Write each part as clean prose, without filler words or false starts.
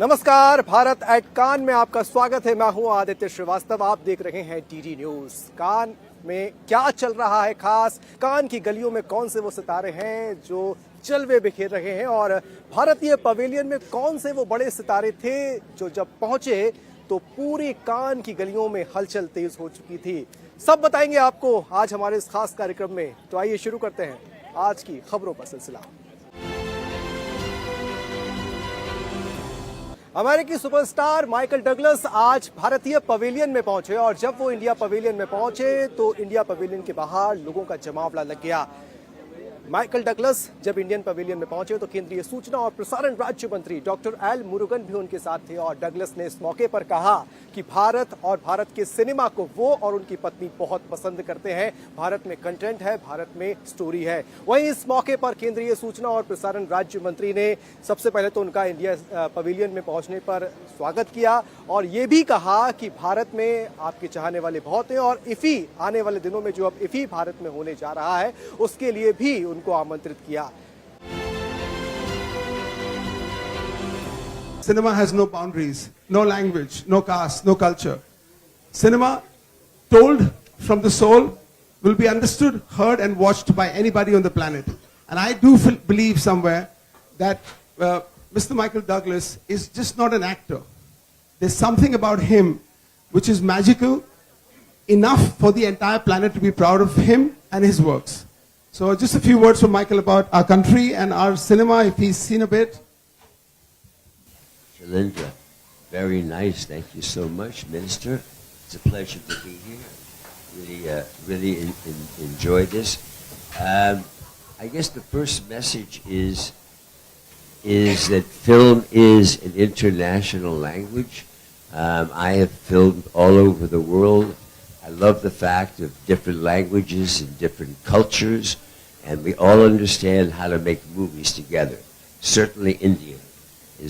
नमस्कार, भारत एट कान में आपका स्वागत है। मैं हूं आदित्य श्रीवास्तव। आप देख रहे हैं डीडी न्यूज। कान में क्या चल रहा है खास, कान की गलियों में कौन से वो सितारे हैं जो जलवे बिखेर रहे हैं, और भारतीय पवेलियन में कौन से वो बड़े सितारे थे जो जब पहुंचे तो पूरी कान की गलियों में हलचल तेज हो चुकी थी। सब बताएंगे आपको आज हमारे इस खास कार्यक्रम में। तो आइए शुरू करते हैं आज की खबरों का सिलसिला। अमेरिकी सुपरस्टार माइकल डगलस आज भारतीय पवेलियन में पहुंचे, और जब वो इंडिया पवेलियन में पहुंचे तो इंडिया पवेलियन के बाहर लोगों का जमावड़ा लग गया। माइकल डगलस जब इंडियन पवेलियन में पहुंचे तो केंद्रीय सूचना और प्रसारण राज्य मंत्री डॉक्टर एल मुरुगन भी उनके साथ थे, और डगलस ने इस मौके पर कहा कि भारत और भारत के सिनेमा को वो और उनकी पत्नी बहुत पसंद करते हैं। भारत में कंटेंट है, भारत में स्टोरी है। वहीं इस मौके पर केंद्रीय सूचना और प्रसारण राज्य मंत्री ने सबसे पहले तो उनका इंडिया पवेलियन में पहुंचने पर स्वागत किया, और ये भी कहा कि भारत में आपके चाहने वाले बहुत हैं, और इफी आने वाले दिनों में जो अब इफी भारत में होने जा रहा है उसके लिए भी उनको आमंत्रित किया। Cinema has no boundaries, no language, no caste, no culture. Cinema, told from the soul, will be understood, heard and watched by anybody on the planet. And I do believe somewhere that Mr. Michael Douglas is just not an actor. There's something about him which is magical enough for the entire planet to be proud of him and his works. So just a few words from Michael about our country and our cinema, if he's seen a bit. Shalindra, very nice. Thank you so much, Minister. It's a pleasure to be here. Really enjoyed this. I guess the first message is that film is an international language. I have filmed all over the world. I love the fact of different languages and different cultures, and we all understand how to make movies together. Certainly India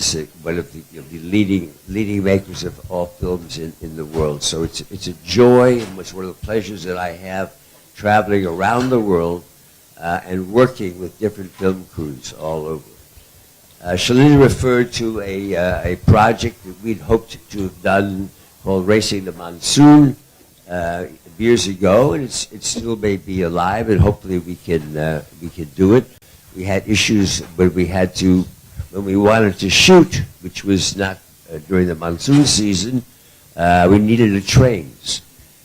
is one of the leading makers of all films in the world. So it's a joy, and it's one of the pleasures that I have traveling around the world and working with different film crews all over. Shalini referred to a project that we'd hoped to have done called Racing the Monsoon years ago, and it still may be alive, and hopefully we can do it. We had issues when we wanted to shoot, which was not during the monsoon season. We needed the trains,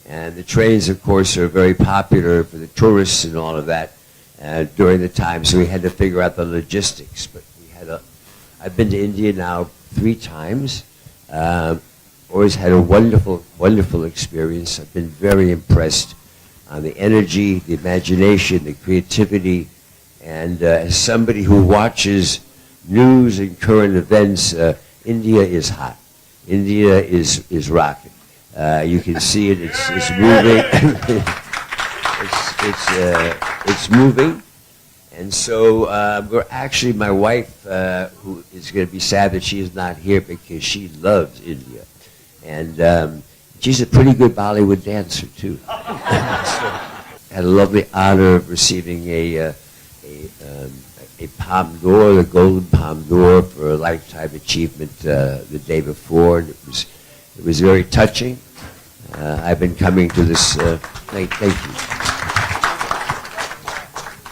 and the trains, of course, are very popular for the tourists and all of that during the time. So we had to figure out the logistics. But I've been to India now 3 times. Always had a wonderful experience. I've been very impressed on the energy, the imagination, the creativity, and as somebody who watches news and current events, India is hot. India is rocking. You can see it. It's moving. it's moving. And so we're actually, my wife, who is going to be sad that she is not here because she loves India. And she's a pretty good Bollywood dancer, too. So, had a lovely honor of receiving a Palme d'Or, the Golden Palme d'Or for a lifetime achievement the day before. And it was very touching. I've been coming to this, thank you.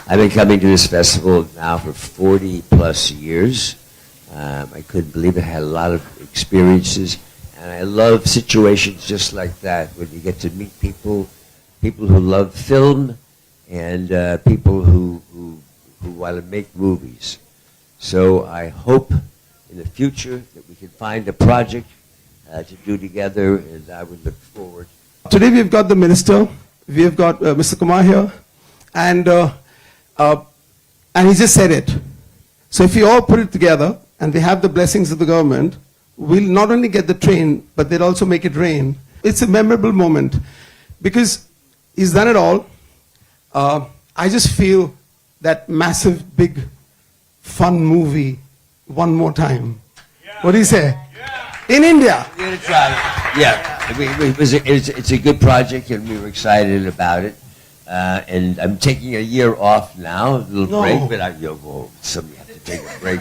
I've been coming to this festival now for 40 plus years. I couldn't believe it. I had a lot of experiences. And I love situations just like that, when you get to meet people who love film, and people who want to make movies. So I hope in the future that we can find a project to do together, and I would look forward. Today we've got the minister, we've got Mr. Kumar here, and he just said it. So if we all put it together and we have the blessings of the government, we'll not only get the train, but they'll also make it rain. It's a memorable moment because he's done it all. I just feel that massive, big, fun movie one more time. Yeah. What do you say? Yeah. In India. We're going to try it. Yeah. It's a good project, and we were excited about it. And I'm taking a year off now, a little break, but somebody have to take a break.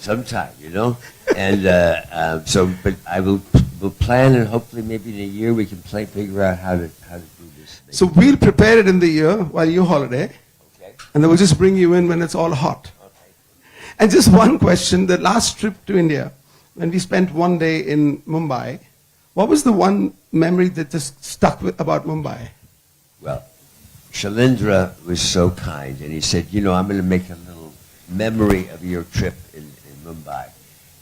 sometime, you know. And but I will plan, and hopefully maybe in a year we can figure out how to do this. So we'll prepare it in the year while you holiday, Okay. and then we'll just bring you in when it's all hot. Okay. And just one question, the last trip to India, when we spent one day in Mumbai, what was the one memory that just stuck with about Mumbai? Well, Shalindra was so kind, and he said, you know, I'm going to make a little memory of your trip in Mumbai.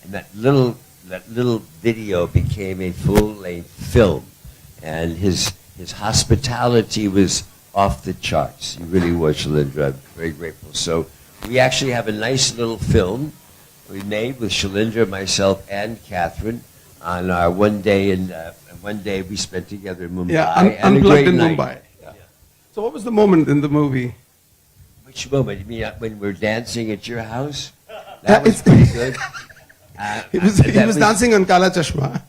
And that little video became a full-length film, and his hospitality was off the charts. He really was, Shalindra. I'm very grateful. So we actually have a nice little film we made with Shalindra, myself, and Catherine on our one day we spent together in Mumbai. Yeah, and a Unplugged great in night. Mumbai. Yeah. So what was the moment in the movie? Which moment? You mean when we're dancing at your house? Yeah, That was it's- pretty good. He was dancing on Kala Chashma.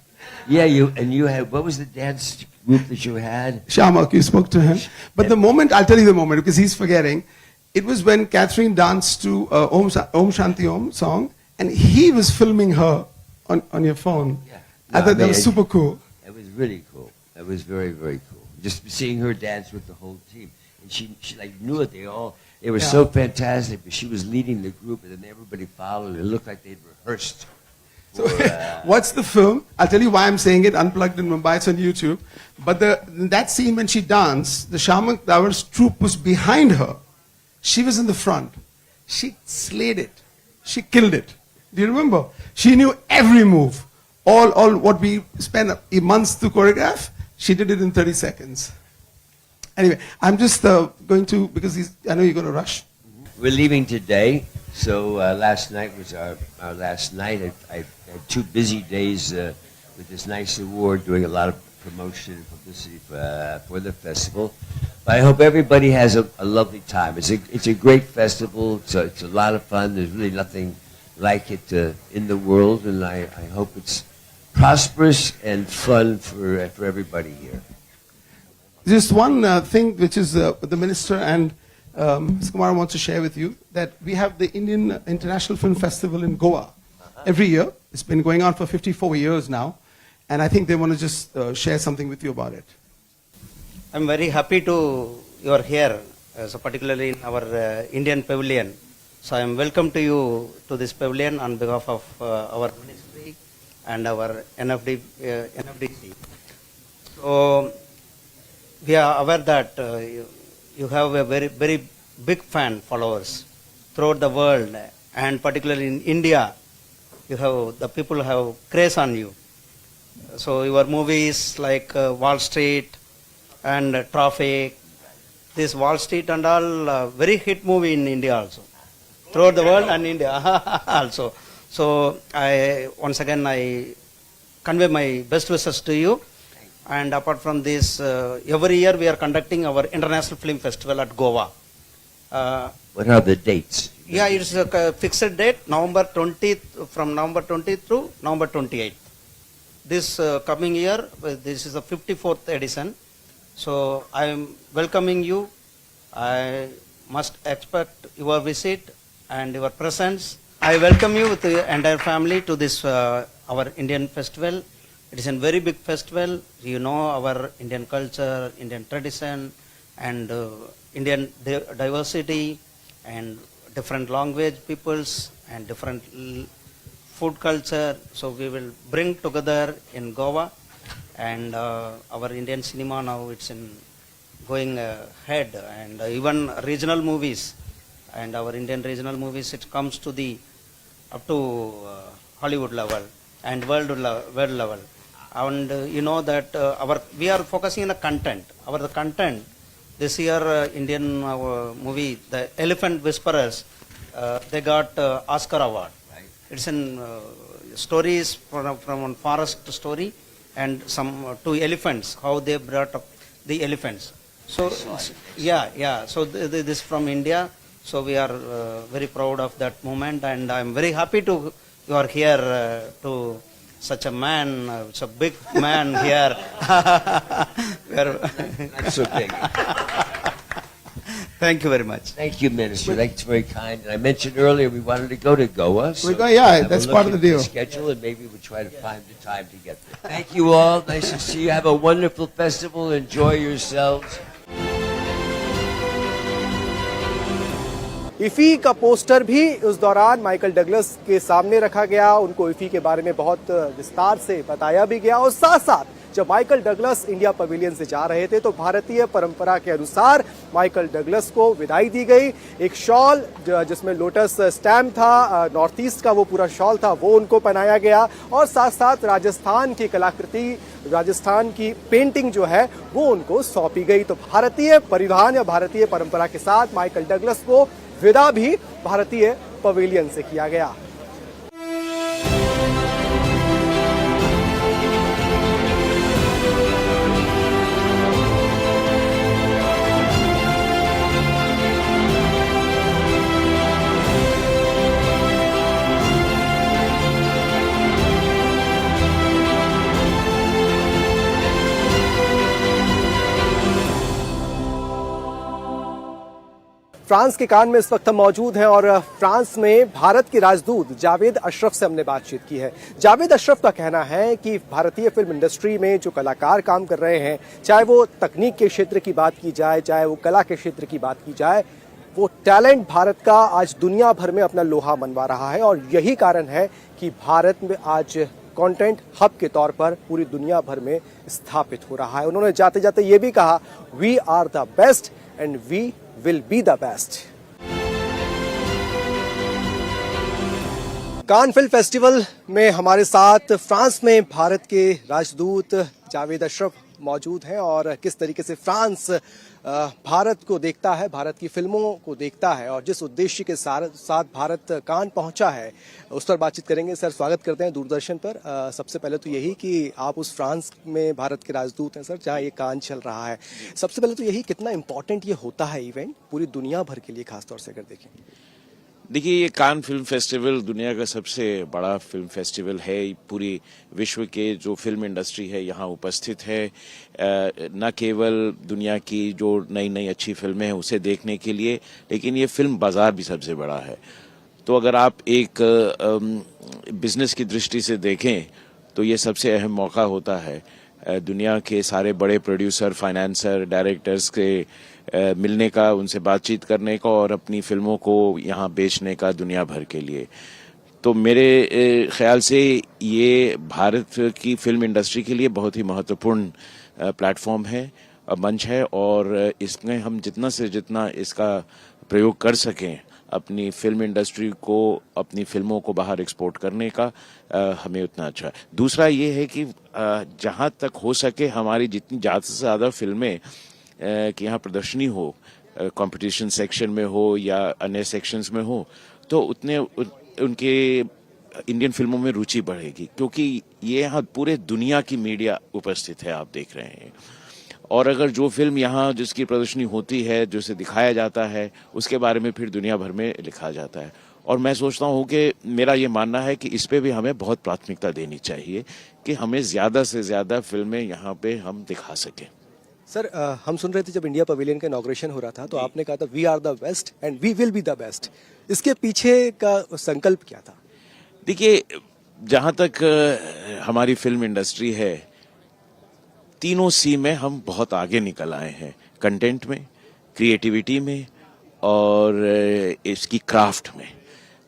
Yeah, you had, what was the dance group that you had? Shamak, you spoke to him. But the moment, I'll tell you the moment because he's forgetting. It was when Catherine danced to Om Shanti Om song, and he was filming her on your phone. Yeah. I thought that was super cool. It was really cool. It was very, very cool. Just seeing her dance with the whole team. And she like knew it. They were so fantastic, but she was leading the group, and then everybody followed. It looked like they'd rehearsed. So, for, what's the film? I'll tell you why I'm saying it. Unplugged in Mumbai, it's on YouTube. But that scene when she danced, the Shamak Dawar's troupe was behind her. She was in the front. She slayed it. She killed it. Do you remember? She knew every move. All what we spent months to choreograph, she did it in 30 seconds. Anyway, I'm just going to, because I know you're going to rush. We're leaving today, so last night was our last night. I had 2 busy days with this nice award, doing a lot of promotion and publicity for the festival. But I hope everybody has a lovely time. It's a great festival. It's a lot of fun. There's really nothing like it in the world, and I hope it's prosperous and fun for everybody here. Just one thing which is the minister and Mr. Kumar wants to share with you, that we have the Indian International Film Festival in Goa every year. It's been going on for 54 years now, and I think they want to just share something with you about it. I'm very happy you are here, so particularly in our Indian pavilion. So I am welcome to you to this pavilion on behalf of our ministry and our NFDC. So we are aware that you have a very big fan followers throughout the world, and particularly in India, the people have craze on you. So your movies like Wall Street and Traffic, this Wall Street and all, very hit movie in India also, throughout the world and India also. So once again I convey my best wishes to you. And apart from this, every year we are conducting our International Film Festival at Goa. What are the dates? Yeah, it's a fixed date, November 20th, from November 20th through November 28th. This coming year, this is the 54th edition. So I am welcoming you. I must expect your visit and your presence. I welcome you with the entire family to this our Indian festival. It is a very big festival. You know our Indian culture, Indian tradition, and Indian diversity, and different language peoples, and different food culture. So we will bring together in Goa, and our Indian cinema now it's going ahead, and even regional movies, and our Indian regional movies, it comes to up to Hollywood level and world level. And you know that we are focusing on the content. The content this year, Indian movie, The Elephant Whisperers, they got Oscar award. Right. It's in stories from one forest story, and some 2 elephants, how they brought up the elephants. So yeah. So this from India. So we are very proud of that moment, and I'm very happy you are here to such a man, such a big man here. That's okay. Thank you very much. Thank you, Minister. That's very kind. And I mentioned earlier we wanted to go to Goa. So Yeah, have a that's look part of the into deal. Schedule, and maybe we'll try to find the time to get there. Thank you all. Nice to see you. Have a wonderful festival. Enjoy yourselves. IFFI का poster भी उस दौरान Michael Douglas के सामने रखा गया, उनको IFFI के बारे में बहुत विस्तार से बताया भी गया और साथ साथ जब माइकल डगलस इंडिया पवेलियन से जा रहे थे तो भारतीय परंपरा के अनुसार माइकल डगलस को विदाई दी गई। एक शॉल जिसमें लोटस स्टैम्प था, नॉर्थ ईस्ट का वो पूरा शॉल था, वो उनको पहनाया गया और साथ साथ राजस्थान की कलाकृति, राजस्थान की पेंटिंग जो है वो उनको सौंपी गई। तो भारतीय परिधान या भारतीय परंपरा के साथ माइकल डगलस को विदा भी भारतीय पवेलियन से किया गया। फ्रांस के कान में इस वक्त हम मौजूद हैं और फ्रांस में भारत के राजदूत जावेद अशरफ से हमने बातचीत की है। जावेद अशरफ का कहना है कि भारतीय फिल्म इंडस्ट्री में जो कलाकार काम कर रहे हैं, चाहे वो तकनीक के क्षेत्र की बात की जाए, चाहे वो कला के क्षेत्र की बात की जाए, वो टैलेंट भारत का आज दुनिया भर में अपना लोहा मनवा रहा है और यही कारण है कि भारत में आज कंटेंट हब के तौर पर पूरी दुनिया भर में स्थापित हो रहा है। उन्होंने जाते जाते ये भी कहा, we are the best and we will be the best। Cannes film festival में हमारे साथ फ्रांस में भारत के राजदूत जावेद अशरफ मौजूद हैं और किस तरीके से फ्रांस भारत को देखता है, भारत की फिल्मों को देखता है और जिस उद्देश्य के साथ भारत कान पहुंचा है उस पर बातचीत करेंगे। सर, स्वागत करते हैं दूरदर्शन पर। सबसे पहले तो यही कि आप उस फ्रांस में भारत के राजदूत हैं सर, जहां ये कान चल रहा है। सबसे पहले तो यही, कितना इम्पोर्टेंट ये होता है इवेंट पूरी दुनिया भर के लिए, खासतौर से अगर देखें? देखिए, ये कान फिल्म फेस्टिवल दुनिया का सबसे बड़ा फिल्म फेस्टिवल है। पूरी विश्व के जो फिल्म इंडस्ट्री है यहाँ उपस्थित है, न केवल दुनिया की जो नई नई अच्छी फिल्में हैं उसे देखने के लिए, लेकिन ये फिल्म बाजार भी सबसे बड़ा है। तो अगर आप एक बिजनेस की दृष्टि से देखें तो ये सबसे अहम मौका होता है दुनिया के सारे बड़े प्रोड्यूसर, फाइनेंसर, डायरेक्टर्स के मिलने का, उनसे बातचीत करने का और अपनी फिल्मों को यहाँ बेचने का दुनिया भर के लिए। तो मेरे ख्याल से ये भारत की फिल्म इंडस्ट्री के लिए बहुत ही महत्वपूर्ण प्लेटफॉर्म है, मंच है और इसमें हम जितना से जितना इसका प्रयोग कर सकें अपनी फिल्म इंडस्ट्री को, अपनी फिल्मों को बाहर एक्सपोर्ट करने का, हमें उतना अच्छा है। दूसरा ये है कि जहाँ तक हो सके हमारी जितनी ज़्यादा से ज़्यादा फिल्में कि यहाँ प्रदर्शनी हो, कंपटीशन सेक्शन में हो या अन्य सेक्शंस में हो, तो उतने उनके इंडियन फिल्मों में रुचि बढ़ेगी, क्योंकि ये यहाँ पूरे दुनिया की मीडिया उपस्थित है, आप देख रहे हैं। और अगर जो फिल्म यहाँ जिसकी प्रदर्शनी होती है, जिसे दिखाया जाता है, उसके बारे में फिर दुनिया भर में लिखा जाता है। और मैं सोचता हूँ कि मेरा ये मानना है कि इस पे भी हमें बहुत प्राथमिकता देनी चाहिए कि हमें ज़्यादा से ज़्यादा फिल्में यहाँ पे हम दिखा सकें। सर, हम सुन रहे थे जब इंडिया पवेलियन का इनॉग्रेशन हो रहा था तो आपने कहा था we are the best and we will be the best. इसके पीछे का संकल्प क्या था? देखिए, जहाँ तक हमारी फिल्म इंडस्ट्री है, तीनों सी में हम बहुत आगे निकल आए हैं, कंटेंट में, क्रिएटिविटी में और इसकी क्राफ्ट में।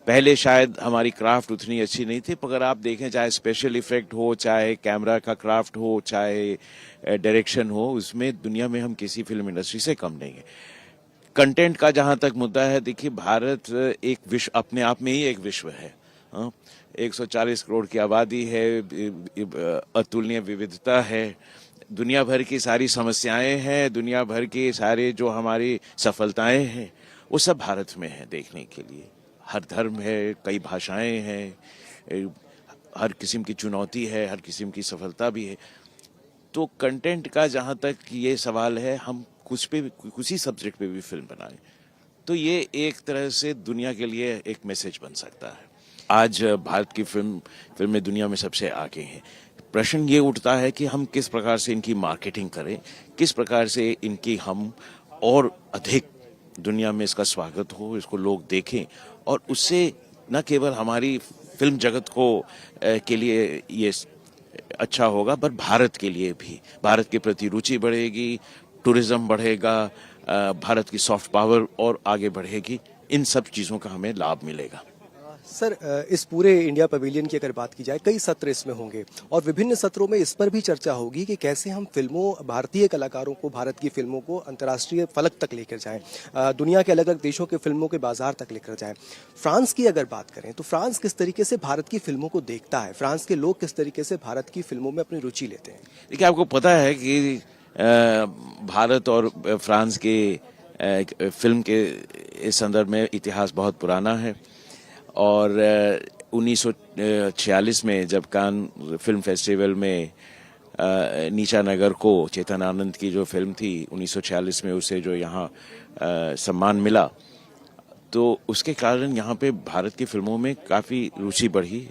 पहले शायद हमारी क्राफ्ट उतनी अच्छी नहीं थी, पर अगर आप देखें, चाहे स्पेशल इफेक्ट हो, चाहे कैमरा का क्राफ्ट हो, चाहे डायरेक्शन हो, उसमें दुनिया में हम किसी फिल्म इंडस्ट्री से कम नहीं है। कंटेंट का जहां तक मुद्दा है, देखिए भारत एक विश्व, अपने आप में ही एक विश्व है। 140 करोड़ की आबादी है, अतुलनीय विविधता है, दुनिया भर की सारी समस्याएं हैं, दुनिया भर की सारे जो हमारी सफलताएं हैं वो सब भारत में है देखने के लिए। हर धर्म है, कई भाषाएं हैं, हर किस्म की चुनौती है, हर किस्म की सफलता भी है। तो कंटेंट का जहाँ तक ये सवाल है, हम कुछ ही सब्जेक्ट पे भी फिल्म बनाएं तो ये एक तरह से दुनिया के लिए एक मैसेज बन सकता है। आज भारत की फिल्में दुनिया में सबसे आगे हैं। प्रश्न ये उठता है कि हम किस प्रकार से इनकी मार्केटिंग करें, किस प्रकार से इनकी हम और अधिक दुनिया में इसका स्वागत हो, इसको लोग देखें और उससे न केवल हमारी फिल्म जगत को के लिए ये अच्छा होगा, पर भारत के लिए भी, भारत के प्रति रुचि बढ़ेगी, टूरिज्म बढ़ेगा, भारत की सॉफ्ट पावर और आगे बढ़ेगी। इन सब चीज़ों का हमें लाभ मिलेगा। सर, इस पूरे इंडिया पवेलियन की अगर बात की जाए, कई सत्र इसमें होंगे और विभिन्न सत्रों में इस पर भी चर्चा होगी कि कैसे हम फिल्मों, भारतीय कलाकारों को, भारत की फिल्मों को अंतर्राष्ट्रीय फलक तक लेकर जाएं, दुनिया के अलग अलग देशों के फिल्मों के बाजार तक लेकर जाएं। फ्रांस की अगर बात करें तो फ्रांस किस तरीके से भारत की फिल्मों को देखता है, फ्रांस के लोग किस तरीके से भारत की फिल्मों में अपनी रुचि लेते हैं? देखिए, आपको पता है कि भारत और फ्रांस के फिल्म के इस संदर्भ में इतिहास बहुत पुराना है और 1946 में जब कान फिल्म फेस्टिवल में नीचा नगर को, चेतन आनंद की जो फिल्म थी 1946 में, उसे जो यहाँ सम्मान मिला, तो उसके कारण यहाँ पे भारत की फिल्मों में काफ़ी रुचि बढ़ी।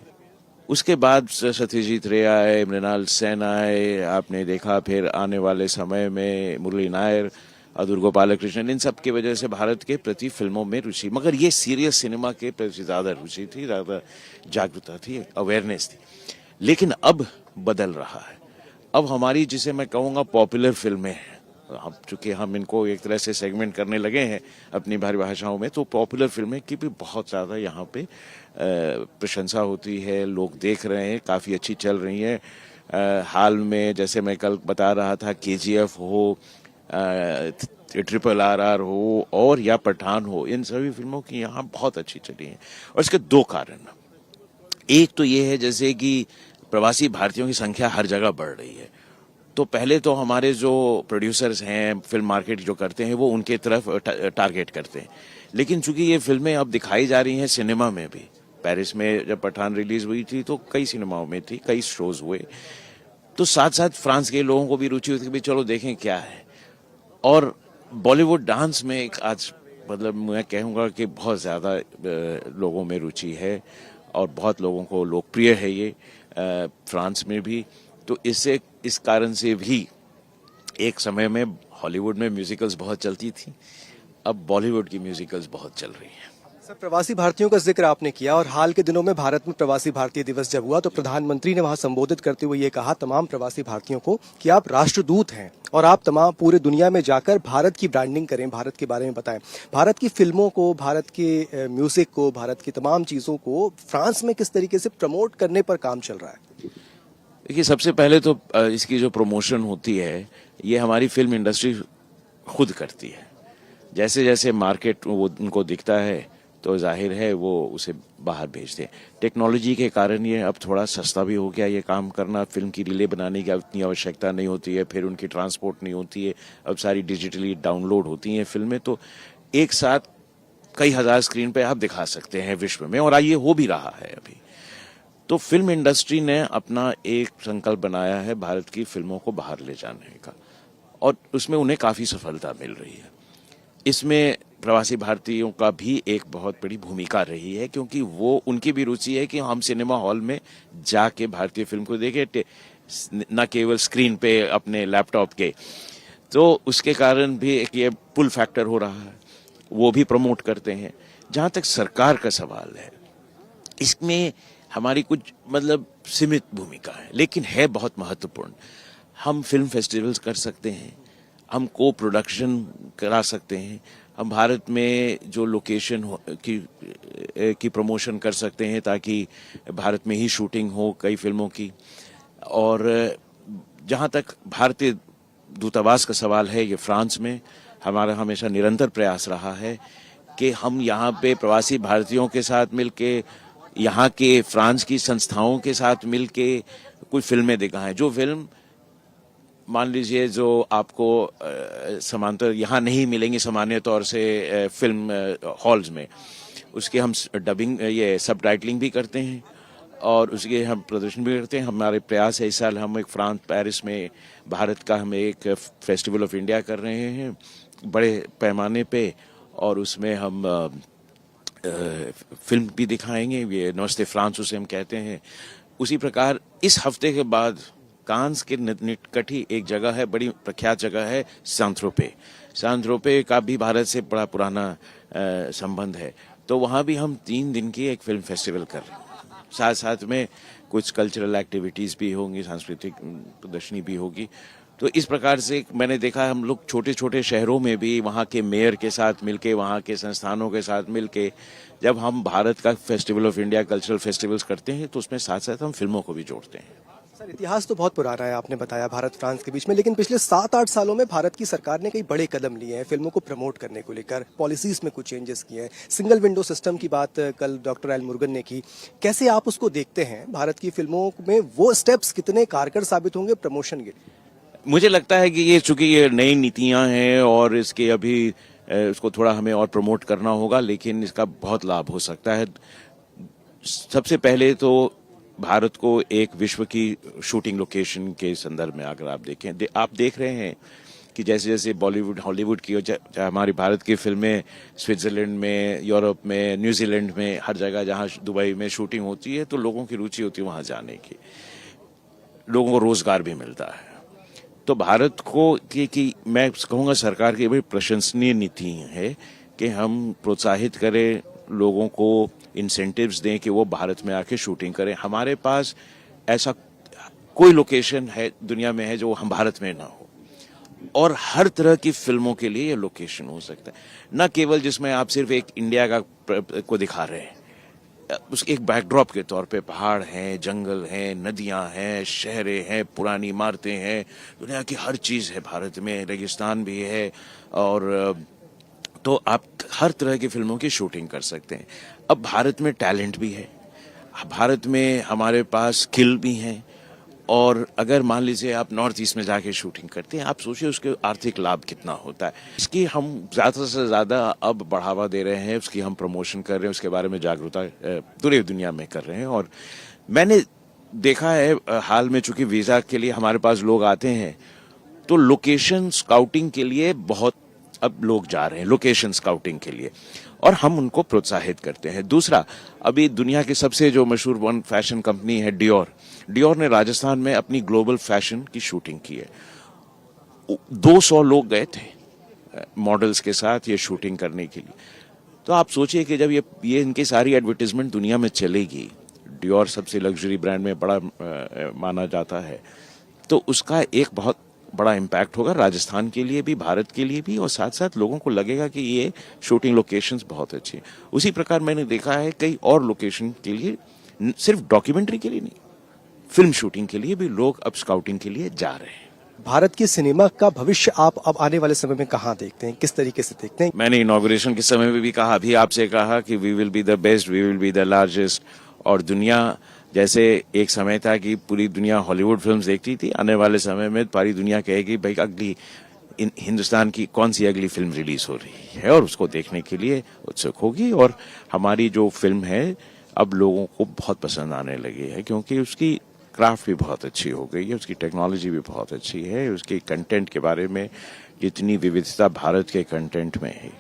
उसके बाद सत्यजीत रे आए, मृणाल सेन आए, आपने देखा फिर आने वाले समय में मुरली नायर, अदुर गोपालकृष्णन, इन सब की वजह से भारत के प्रति फिल्मों में रुचि, मगर ये सीरियस सिनेमा के प्रति ज़्यादा रुचि थी, ज़्यादा जागरूकता थी, अवेयरनेस थी। लेकिन अब बदल रहा है। अब हमारी, जिसे मैं कहूँगा, पॉपुलर फिल्में हैं, अब चूँकि हम इनको एक तरह से सेगमेंट करने लगे हैं अपनी भाषाओं में, तो पॉपुलर फिल्में की भी बहुत ज़्यादा यहाँ पे प्रशंसा होती है, लोग देख रहे हैं, काफ़ी अच्छी चल रही हैं। हाल में जैसे मैं कल बता रहा था, KGF हो, RRR हो और या पठान हो, इन सभी फिल्मों की यहाँ बहुत अच्छी चली हैं और इसके दो कारण। एक तो ये है जैसे कि प्रवासी भारतीयों की संख्या हर जगह बढ़ रही है, तो पहले तो हमारे जो प्रोड्यूसर्स हैं, फिल्म मार्केट जो करते हैं, वो उनके तरफ टारगेट करते हैं। लेकिन चूंकि ये फिल्में अब दिखाई जा रही हैं सिनेमा में भी, पेरिस में जब पठान रिलीज हुई थी तो कई सिनेमाओं में थी, कई शोज हुए, तो साथ साथ फ्रांस के लोगों को भी रुचि हुई थी कि चलो देखें क्या है। और बॉलीवुड डांस में एक आज, मतलब मैं कहूँगा कि बहुत ज़्यादा लोगों में रुचि है और बहुत लोगों को लोकप्रिय है ये फ्रांस में भी। तो इससे, इस कारण से भी एक समय में हॉलीवुड में म्यूजिकल्स बहुत चलती थी, अब बॉलीवुड की म्यूजिकल्स बहुत चल रही हैं। सर, प्रवासी भारतीयों का जिक्र आपने किया और हाल के दिनों में भारत में प्रवासी भारतीय दिवस जब हुआ तो प्रधानमंत्री ने वहां संबोधित करते हुए ये कहा तमाम प्रवासी भारतीयों को कि आप राष्ट्रदूत हैं और आप तमाम पूरे दुनिया में जाकर भारत की ब्रांडिंग करें, भारत के बारे में बताएं। भारत की फिल्मों को, भारत के म्यूजिक को, भारत की तमाम चीज़ों को फ्रांस में किस तरीके से प्रमोट करने पर काम चल रहा है? देखिए, सबसे पहले तो इसकी जो प्रमोशन होती है ये हमारी फिल्म इंडस्ट्री खुद करती है। जैसे जैसे मार्केट वो उनको दिखता है तो जाहिर है वो उसे बाहर भेजते हैं। टेक्नोलॉजी के कारण ये अब थोड़ा सस्ता भी हो गया ये काम करना, फिल्म की रीलें बनाने की उतनी आवश्यकता नहीं होती है, फिर उनकी ट्रांसपोर्ट नहीं होती है, अब सारी डिजिटली डाउनलोड होती हैं फिल्में, तो एक साथ कई हज़ार स्क्रीन पे आप दिखा सकते हैं विश्व में, और ये हो भी रहा है अभी। तो फिल्म इंडस्ट्री ने अपना एक संकल्प बनाया है भारत की फिल्मों को बाहर ले जाने का, और उसमें उन्हें काफ़ी सफलता मिल रही है। इसमें प्रवासी भारतीयों का भी एक बहुत बड़ी भूमिका रही है, क्योंकि वो, उनकी भी रुचि है कि हम सिनेमा हॉल में जाके भारतीय फिल्म को देखें, न केवल स्क्रीन पे अपने लैपटॉप के। तो उसके कारण भी एक ये पुल फैक्टर हो रहा है, वो भी प्रमोट करते हैं। जहाँ तक सरकार का सवाल है, इसमें हमारी कुछ मतलब सीमित भूमिका है, लेकिन है बहुत महत्वपूर्ण। हम फिल्म फेस्टिवल्स कर सकते हैं, हम को प्रोडक्शन करा सकते हैं, हम भारत में जो लोकेशन की प्रमोशन कर सकते हैं ताकि भारत में ही शूटिंग हो कई फिल्मों की। और जहाँ तक भारतीय दूतावास का सवाल है, ये फ्रांस में हमारा हमेशा निरंतर प्रयास रहा है कि हम यहाँ पे प्रवासी भारतीयों के साथ मिलके, यहाँ के फ्रांस की संस्थाओं के साथ मिलके कुछ फिल्में दिखाएं, जो फिल्म मान लीजिए जो आपको समांतर यहाँ नहीं मिलेंगी सामान्य तौर से फिल्म हॉल्स में, उसके हम डबिंग, ये सब टाइटलिंग भी करते हैं और उसके हम प्रदर्शन भी करते हैं। हमारे प्रयास है, इस साल हम एक फ्रांस पेरिस में भारत का हम एक फेस्टिवल ऑफ इंडिया कर रहे हैं बड़े पैमाने पे, और उसमें हम फिल्म भी दिखाएंगे, ये नमस्ते फ्रांस उसे हम कहते हैं। उसी प्रकार इस हफ्ते के बाद कांस के निकट ही एक जगह है, बड़ी प्रख्यात जगह है, सैंथ्रोपे, सांद्रोपे का भी भारत से बड़ा पुराना संबंध है, तो वहाँ भी हम 3 दिन की एक फिल्म फेस्टिवल कर रहे हैं। साथ साथ में कुछ कल्चरल एक्टिविटीज़ भी होंगी, सांस्कृतिक प्रदर्शनी भी होगी। तो इस प्रकार से मैंने देखा हम लोग छोटे छोटे शहरों में भी वहाँ के मेयर के साथ मिलके, वहाँ के संस्थानों के साथ मिलके जब हम भारत का festival of India cultural festivals करते हैं तो उसमें साथ साथ हम फिल्मों को भी जोड़ते हैं। सर, इतिहास तो बहुत पुराना है, आपने बताया भारत फ्रांस के बीच में, लेकिन पिछले 7-8 सालों में भारत की सरकार ने कई बड़े कदम लिए हैं फिल्मों को प्रमोट करने को लेकर, पॉलिसीज में कुछ चेंजेस किए हैं। सिंगल विंडो सिस्टम की बात कल डॉक्टर एल मुरुगन ने की। कैसे आप उसको देखते हैं? भारत की फिल्मों में वो स्टेप्स कितने कारगर साबित होंगे प्रमोशन के लिए? मुझे लगता है कि ये चूंकि ये नई नीतियां हैं और इसके अभी इसको थोड़ा हमें और प्रमोट करना होगा, लेकिन इसका बहुत लाभ हो सकता है। सबसे पहले तो भारत को एक विश्व की शूटिंग लोकेशन के संदर्भ में अगर आप देखें, आप देख रहे हैं कि जैसे जैसे बॉलीवुड हॉलीवुड की हमारी भारत की फिल्में स्विट्जरलैंड में, यूरोप में, न्यूजीलैंड में, हर जगह जहां दुबई में शूटिंग होती है तो लोगों की रुचि होती है वहां जाने की, लोगों को रोजगार भी मिलता है। तो भारत को कि मैं कहूँगा सरकार की बड़ी प्रशंसनीय नीति है कि हम प्रोत्साहित करें, लोगों को इंसेंटिव्स दें कि वो भारत में आके शूटिंग करें। हमारे पास ऐसा कोई लोकेशन है दुनिया में है जो हम भारत में ना हो, और हर तरह की फिल्मों के लिए ये लोकेशन हो सकता है, न केवल जिसमें आप सिर्फ एक इंडिया का को दिखा रहे हैं, उसके एक बैकड्रॉप के तौर पे पहाड़ हैं, जंगल हैं, नदियां हैं, शहरें हैं, पुरानी इमारतें हैं, दुनिया की हर चीज़ है भारत में, रेगिस्तान भी है, और तो आप हर तरह की फिल्मों की शूटिंग कर सकते हैं। अब भारत में टैलेंट भी है, भारत में हमारे पास स्किल भी हैं, और अगर मान लीजिए आप नॉर्थ ईस्ट में जाके शूटिंग करते हैं, आप सोचिए उसके आर्थिक लाभ कितना होता है। इसकी हम ज़्यादा से ज़्यादा अब बढ़ावा दे रहे हैं, उसकी हम प्रमोशन कर रहे हैं, उसके बारे में जागरूकता पूरी दुनिया में कर रहे हैं। और मैंने देखा है हाल में, चूंकि वीज़ा के लिए हमारे पास लोग आते हैं, तो लोकेशन स्काउटिंग के लिए बहुत अब लोग जा रहे हैं, लोकेशन स्काउटिंग के लिए, और हम उनको प्रोत्साहित करते हैं। दूसरा, अभी दुनिया की सबसे जो मशहूर वन फैशन कंपनी है डियोर ने राजस्थान में अपनी ग्लोबल फैशन की शूटिंग की है। 200 लोग गए थे मॉडल्स के साथ ये शूटिंग करने के लिए। तो आप सोचिए कि जब ये इनकी सारी एडवर्टीजमेंट दुनिया में चलेगी, डियोर सबसे लग्जरी ब्रांड में बड़ा माना जाता है, तो उसका एक बहुत बड़ा इम्पैक्ट होगा राजस्थान के लिए भी, भारत के लिए भी, और साथ साथ लोगों को लगेगा कि ये शूटिंग लोकेशंस बहुत अच्छी हैं। उसी प्रकार मैंने देखा है कई और लोकेशन के लिए, सिर्फ डॉक्यूमेंट्री के लिए नहीं, फिल्म शूटिंग के लिए भी लोग अब स्काउटिंग के लिए जा रहे हैं। भारत की सिनेमा का भविष्य आप अब आने वाले समय में कहाँ देखते हैं, किस तरीके से देखते हैं? मैंने इनॉग्रेशन के समय में भी कहा, अभी आपसे कहा कि we will be the best, we will be the largest. और दुनिया, जैसे एक समय था कि पूरी दुनिया हॉलीवुड फिल्म्स देखती थी, आने वाले समय में सारी दुनिया कहेगी भाई अगली हिंदुस्तान की कौन सी अगली फिल्म रिलीज हो रही है, और उसको देखने के लिए उत्सुक होगी। और हमारी जो फिल्म है अब लोगों को बहुत पसंद आने लगी है, क्योंकि उसकी क्राफ्ट भी बहुत अच्छी हो गई है, उसकी टेक्नोलॉजी भी बहुत अच्छी है, उसके कंटेंट के बारे में जितनी विविधता भारत के कंटेंट में है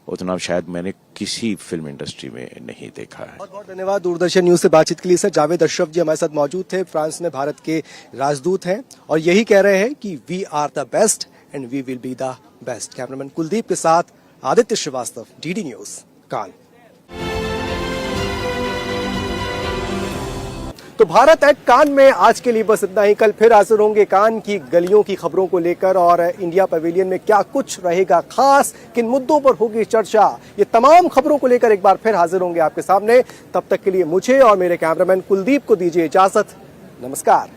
उतना शायद मैंने किसी फिल्म इंडस्ट्री में नहीं देखा है। बहुत बहुत धन्यवाद दूरदर्शन न्यूज से बातचीत के लिए। सर, जावेद अशरफ जी हमारे साथ मौजूद थे, फ्रांस में भारत के राजदूत हैं, और यही कह रहे हैं कि we are the best and we will be the best. Cameraman Kuldeep के साथ Aditya Srivastava, DD news, Cannes. तो भारत एट कान में आज के लिए बस इतना ही। कल फिर हाजिर होंगे कान की गलियों की खबरों को लेकर, और इंडिया पवेलियन में क्या कुछ रहेगा खास, किन मुद्दों पर होगी चर्चा, ये तमाम खबरों को लेकर एक बार फिर हाजिर होंगे आपके सामने। तब तक के लिए मुझे और मेरे कैमरामैन कुलदीप को दीजिए इजाजत। नमस्कार।